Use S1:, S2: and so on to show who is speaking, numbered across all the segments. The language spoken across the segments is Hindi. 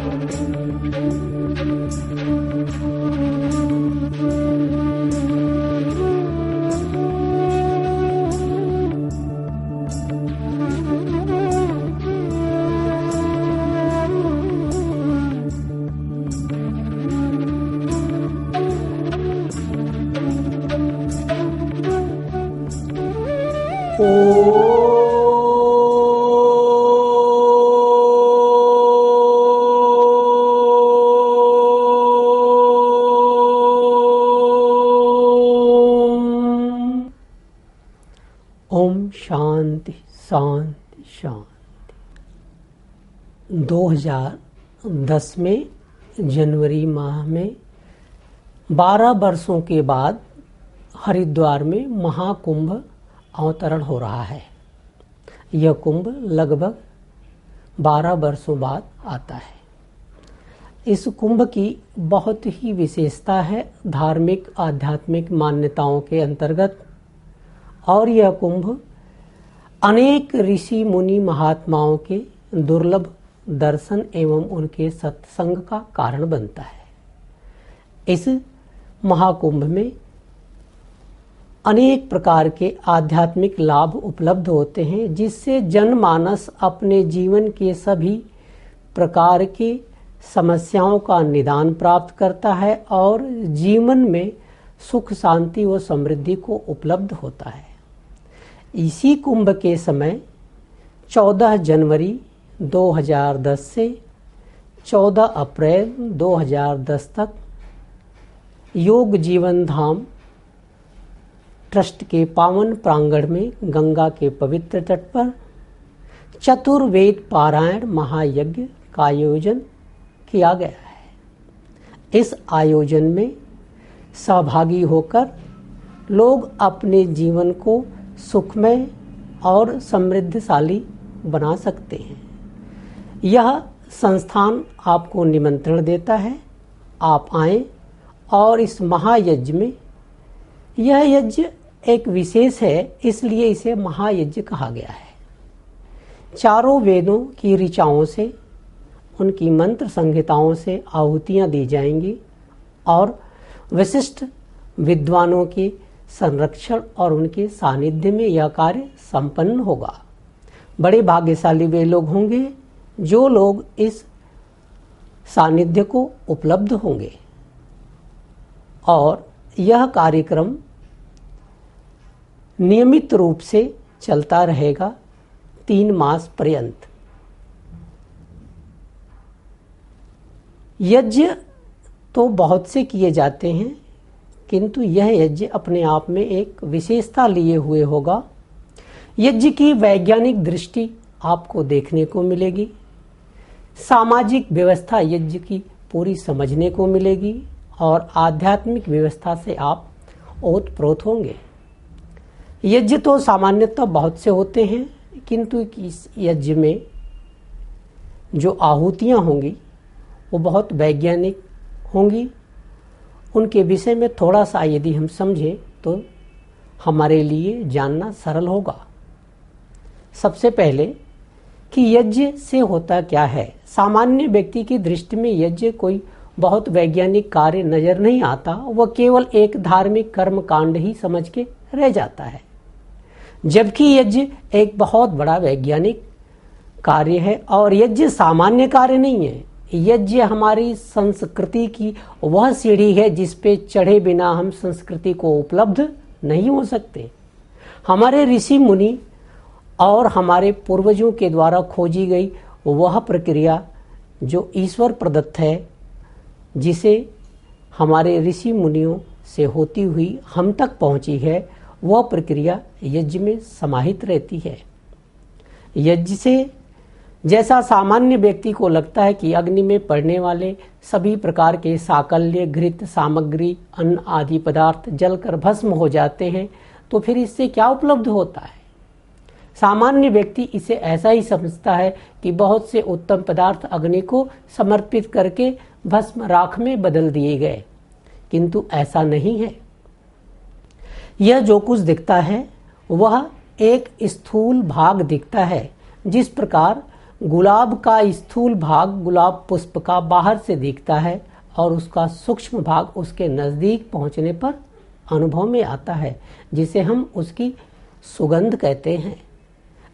S1: ओम शांति शांति शांति। 2010 में जनवरी माह में 12 वर्षों के बाद हरिद्वार में महाकुंभ अवतरण हो रहा है। यह कुंभ लगभग 12 वर्षों बाद आता है। इस कुंभ की बहुत ही विशेषता है धार्मिक आध्यात्मिक मान्यताओं के अंतर्गत, और यह कुंभ अनेक ऋषि मुनि महात्माओं के दुर्लभ दर्शन एवं उनके सत्संग का कारण बनता है। इस महाकुंभ में अनेक प्रकार के आध्यात्मिक लाभ उपलब्ध होते हैं, जिससे जनमानस अपने जीवन के सभी प्रकार के समस्याओं का निदान प्राप्त करता है और जीवन में सुख शांति व समृद्धि को उपलब्ध होता है। इसी कुंभ के समय 14 जनवरी 2010 से 14 अप्रैल 2010 तक योग जीवन धाम ट्रस्ट के पावन प्रांगण में गंगा के पवित्र तट पर चतुर्वेद पारायण महायज्ञ का आयोजन किया गया है। इस आयोजन में सहभागी होकर लोग अपने जीवन को सुखमय और समृद्धशाली बना सकते हैं। यह संस्थान आपको निमंत्रण देता है, आप आएं और इस महायज्ञ में, यह यज्ञ एक विशेष है इसलिए इसे महायज्ञ कहा गया है। चारों वेदों की ऋचाओं से, उनकी मंत्र संहिताओं से आहुतियां दी जाएंगी और विशिष्ट विद्वानों के संरक्षण और उनके सानिध्य में यह कार्य संपन्न होगा। बड़े भाग्यशाली वे लोग होंगे जो लोग इस सानिध्य को उपलब्ध होंगे। और यह कार्यक्रम नियमित रूप से चलता रहेगा 3 मास पर्यंत। यज्ञ तो बहुत से किए जाते हैं, किंतु यह यज्ञ अपने आप में एक विशेषता लिए हुए होगा। यज्ञ की वैज्ञानिक दृष्टि आपको देखने को मिलेगी, सामाजिक व्यवस्था यज्ञ की पूरी समझने को मिलेगी और आध्यात्मिक व्यवस्था से आप ओतप्रोत होंगे। यज्ञ तो सामान्यतः बहुत से होते हैं, किंतु इस यज्ञ में जो आहुतियां होंगी वो बहुत वैज्ञानिक होंगी। उनके विषय में थोड़ा सा यदि हम समझें तो हमारे लिए जानना सरल होगा। सबसे पहले कि यज्ञ से होता क्या है। सामान्य व्यक्ति की दृष्टि में यज्ञ कोई बहुत वैज्ञानिक कार्य नजर नहीं आता, वह केवल एक धार्मिक कर्म कांड ही समझ के रह जाता है, जबकि यज्ञ एक बहुत बड़ा वैज्ञानिक कार्य है। और यज्ञ सामान्य कार्य नहीं है। यज्ञ हमारी संस्कृति की वह सीढ़ी है जिस पे चढ़े बिना हम संस्कृति को उपलब्ध नहीं हो सकते। हमारे ऋषि मुनि और हमारे पूर्वजों के द्वारा खोजी गई वह प्रक्रिया जो ईश्वर प्रदत्त है, जिसे हमारे ऋषि मुनियों से होती हुई हम तक पहुंची है, वह प्रक्रिया यज्ञ में समाहित रहती है। यज्ञ से जैसा सामान्य व्यक्ति को लगता है कि अग्नि में पड़ने वाले सभी प्रकार के साकल्य घृत सामग्री अन्न आदि पदार्थ जलकर भस्म हो जाते हैं, तो फिर इससे क्या उपलब्ध होता है। सामान्य व्यक्ति इसे ऐसा ही समझता है कि बहुत से उत्तम पदार्थ अग्नि को समर्पित करके भस्म राख में बदल दिए गए, किंतु ऐसा नहीं है। यह जो कुछ दिखता है वह एक स्थूल भाग दिखता है। जिस प्रकार गुलाब का स्थूल भाग गुलाब पुष्प का बाहर से दिखता है और उसका सूक्ष्म भाग उसके नजदीक पहुंचने पर अनुभव में आता है, जिसे हम उसकी सुगंध कहते हैं।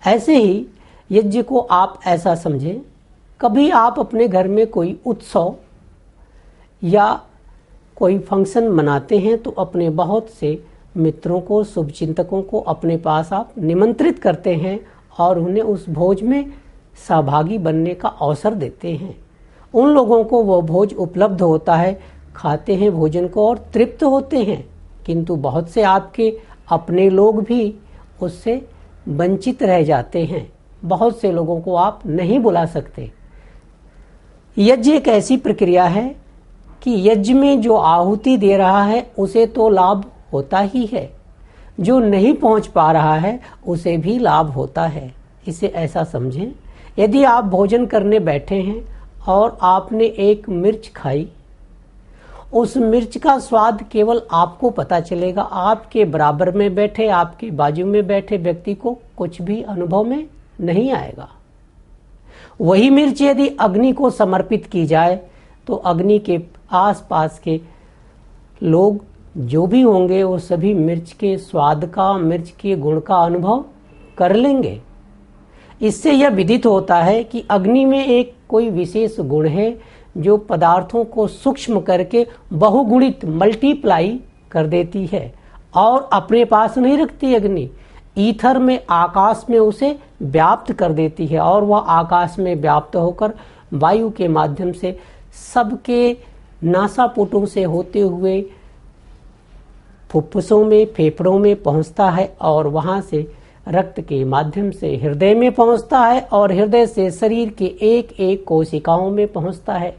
S1: ऐसे ही यज्ञ को आप ऐसा समझें, कभी आप अपने घर में कोई उत्सव या कोई फंक्शन मनाते हैं तो अपने बहुत से मित्रों को, शुभचिंतकों को अपने पास आप निमंत्रित करते हैं और उन्हें उस भोज में सहभागी बनने का अवसर देते हैं। उन लोगों को वह भोज उपलब्ध होता है, खाते हैं भोजन को और तृप्त होते हैं, किंतु बहुत से आपके अपने लोग भी उससे वंचित रह जाते हैं। बहुत से लोगों को आप नहीं बुला सकते। यज्ञ एक ऐसी प्रक्रिया है कि यज्ञ में जो आहुति दे रहा है उसे तो लाभ होता ही है, जो नहीं पहुंच पा रहा है उसे भी लाभ होता है। इसे ऐसा समझें, यदि आप भोजन करने बैठे हैं और आपने एक मिर्च खाई, उस मिर्च का स्वाद केवल आपको पता चलेगा, आपके बराबर में बैठे, आपके बाजू में बैठे व्यक्ति को कुछ भी अनुभव में नहीं आएगा। वही मिर्च यदि अग्नि को समर्पित की जाए तो अग्नि के आसपास के लोग जो भी होंगे वो सभी मिर्च के स्वाद का, मिर्च के गुण का अनुभव कर लेंगे। इससे यह विदित होता है कि अग्नि में एक कोई विशेष गुण है जो पदार्थों को सूक्ष्म करके बहुगुणित मल्टीप्लाई कर देती है और अपने पास नहीं रखती। अग्नि ईथर में, आकाश में उसे व्याप्त कर देती है और वह आकाश में व्याप्त होकर वायु के माध्यम से सबके नासापुटों से होते हुए फुफ्फुसों में, फेफड़ों में पहुंचता है और वहां से रक्त के माध्यम से हृदय में पहुंचता है और हृदय से शरीर के एक एक कोशिकाओं में पहुंचता है।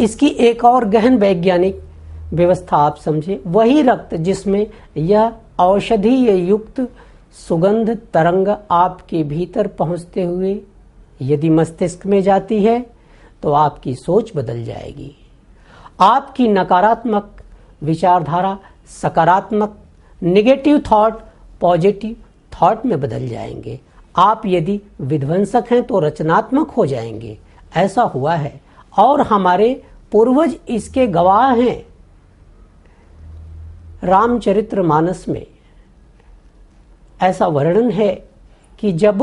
S1: इसकी एक और गहन वैज्ञानिक व्यवस्था आप समझे, वही रक्त जिसमें यह औषधीय युक्त सुगंध तरंग आपके भीतर पहुंचते हुए यदि मस्तिष्क में जाती है तो आपकी सोच बदल जाएगी। आपकी नकारात्मक विचारधारा सकारात्मक, नेगेटिव थॉट पॉजिटिव थॉट में बदल जाएंगे। आप यदि विध्वंसक हैं तो रचनात्मक हो जाएंगे। ऐसा हुआ है और हमारे पूर्वज इसके गवाह हैं। रामचरितमानस में ऐसा वर्णन है कि जब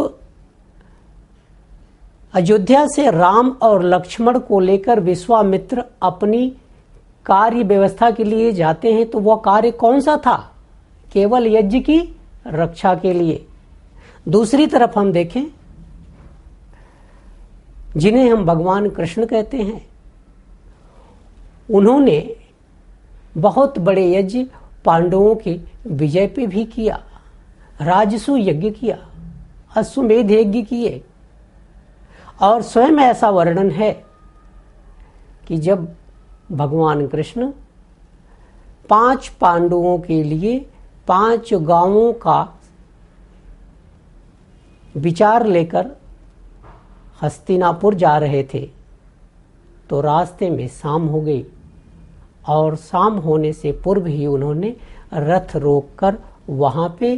S1: अयोध्या से राम और लक्ष्मण को लेकर विश्वामित्र अपनी कार्य व्यवस्था के लिए जाते हैं तो वह कार्य कौन सा था? केवल यज्ञ की रक्षा के लिए। दूसरी तरफ हम देखें, जिन्हें हम भगवान कृष्ण कहते हैं, उन्होंने बहुत बड़े यज्ञ पांडवों के विजय पे भी किया, राजसु यज्ञ किया, अश्वमेध यज्ञ किए और स्वयं ऐसा वर्णन है कि जब भगवान कृष्ण 5 पांडवों के लिए 5 गांवों का विचार लेकर हस्तिनापुर जा रहे थे तो रास्ते में शाम हो गई और शाम होने से पूर्व ही उन्होंने रथ रोककर वहां पे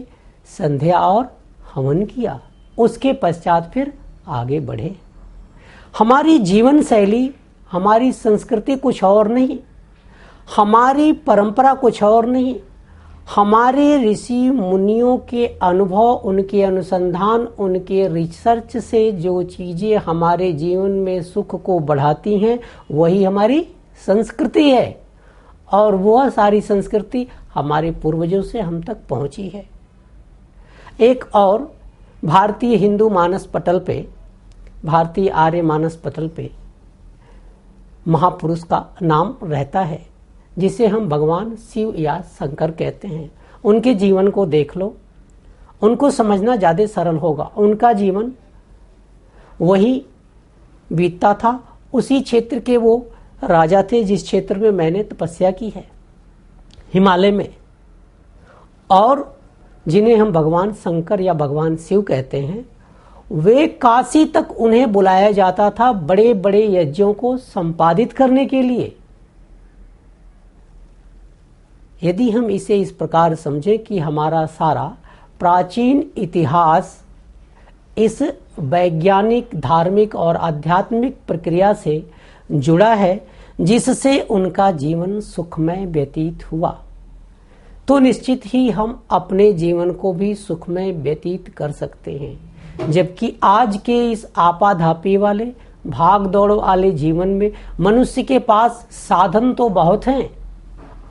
S1: संध्या और हवन किया। उसके पश्चात फिर आगे बढ़े। हमारी जीवन शैली, हमारी संस्कृति कुछ और नहीं, हमारी परंपरा कुछ और नहीं। हमारे ऋषि मुनियों के अनुभव, उनके अनुसंधान, उनके रिसर्च से जो चीजें हमारे जीवन में सुख को बढ़ाती हैं वही हमारी संस्कृति है और वह सारी संस्कृति हमारे पूर्वजों से हम तक पहुंची है। एक और भारतीय हिंदू मानस पटल पे, भारतीय आर्य मानस पटल पे महापुरुष का नाम रहता है जिसे हम भगवान शिव या शंकर कहते हैं। उनके जीवन को देख लो, उनको समझना ज्यादा सरल होगा। उनका जीवन वही बीतता था, उसी क्षेत्र के वो राजा थे जिस क्षेत्र में मैंने तपस्या की है, हिमालय में। और जिन्हें हम भगवान शंकर या भगवान शिव कहते हैं, वे काशी तक उन्हें बुलाया जाता था बड़े बड़े यज्ञों को संपादित करने के लिए। यदि हम इसे इस प्रकार समझें कि हमारा सारा प्राचीन इतिहास इस वैज्ञानिक, धार्मिक और आध्यात्मिक प्रक्रिया से जुड़ा है जिससे उनका जीवन सुखमय व्यतीत हुआ, तो निश्चित ही हम अपने जीवन को भी सुखमय व्यतीत कर सकते हैं। जबकि आज के इस आपाधापी वाले, भाग दौड़ वाले जीवन में मनुष्य के पास साधन तो बहुत हैं,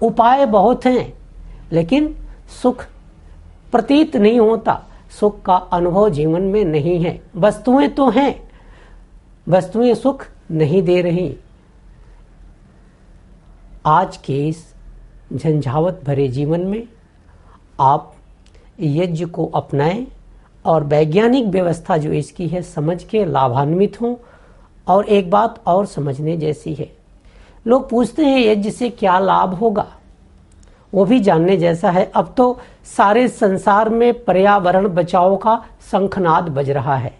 S1: उपाय बहुत हैं, लेकिन सुख प्रतीत नहीं होता, सुख का अनुभव जीवन में नहीं है। वस्तुएं तो हैं, वस्तुएं सुख नहीं दे रही। आज के इस झंझावत भरे जीवन में आप यज्ञ को अपनाएं और वैज्ञानिक व्यवस्था जो इसकी है समझ के लाभान्वित हों। और एक बात और समझने जैसी है, लोग पूछते हैं यज्ञ से क्या लाभ होगा, वो भी जानने जैसा है। अब तो सारे संसार में पर्यावरण बचाओ का शंखनाद बज रहा है।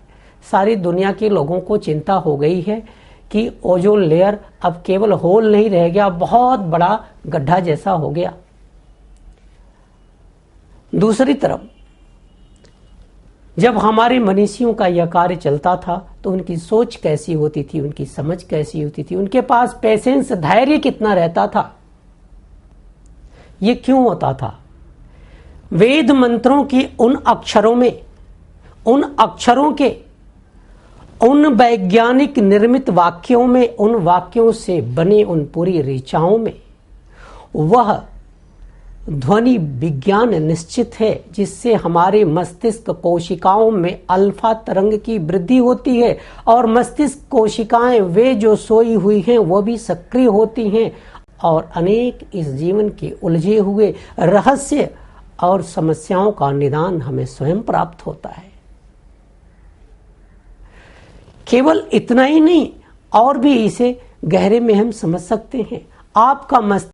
S1: सारी दुनिया के लोगों को चिंता हो गई है कि ओजोन लेयर अब केवल होल नहीं रह गया, बहुत बड़ा गड्ढा जैसा हो गया। दूसरी तरफ जब हमारे मनीषियों का यह कार्य चलता था तो उनकी सोच कैसी होती थी, उनकी समझ कैसी होती थी, उनके पास पेशेंस, धैर्य कितना रहता था। ये क्यों होता था? वेद मंत्रों के उन अक्षरों में, उन अक्षरों के उन वैज्ञानिक निर्मित वाक्यों में, उन वाक्यों से बने उन पूरी ऋचाओं में वह ध्वनि विज्ञान निश्चित है जिससे हमारे मस्तिष्क कोशिकाओं में अल्फा तरंग की वृद्धि होती है और मस्तिष्क कोशिकाएं वे जो सोई हुई हैं वो भी सक्रिय होती हैं और अनेक इस जीवन के उलझे हुए रहस्य और समस्याओं का निदान हमें स्वयं प्राप्त होता है। केवल इतना ही नहीं, और भी इसे गहरे में हम समझ सकते हैं। आपका मस्तिष्क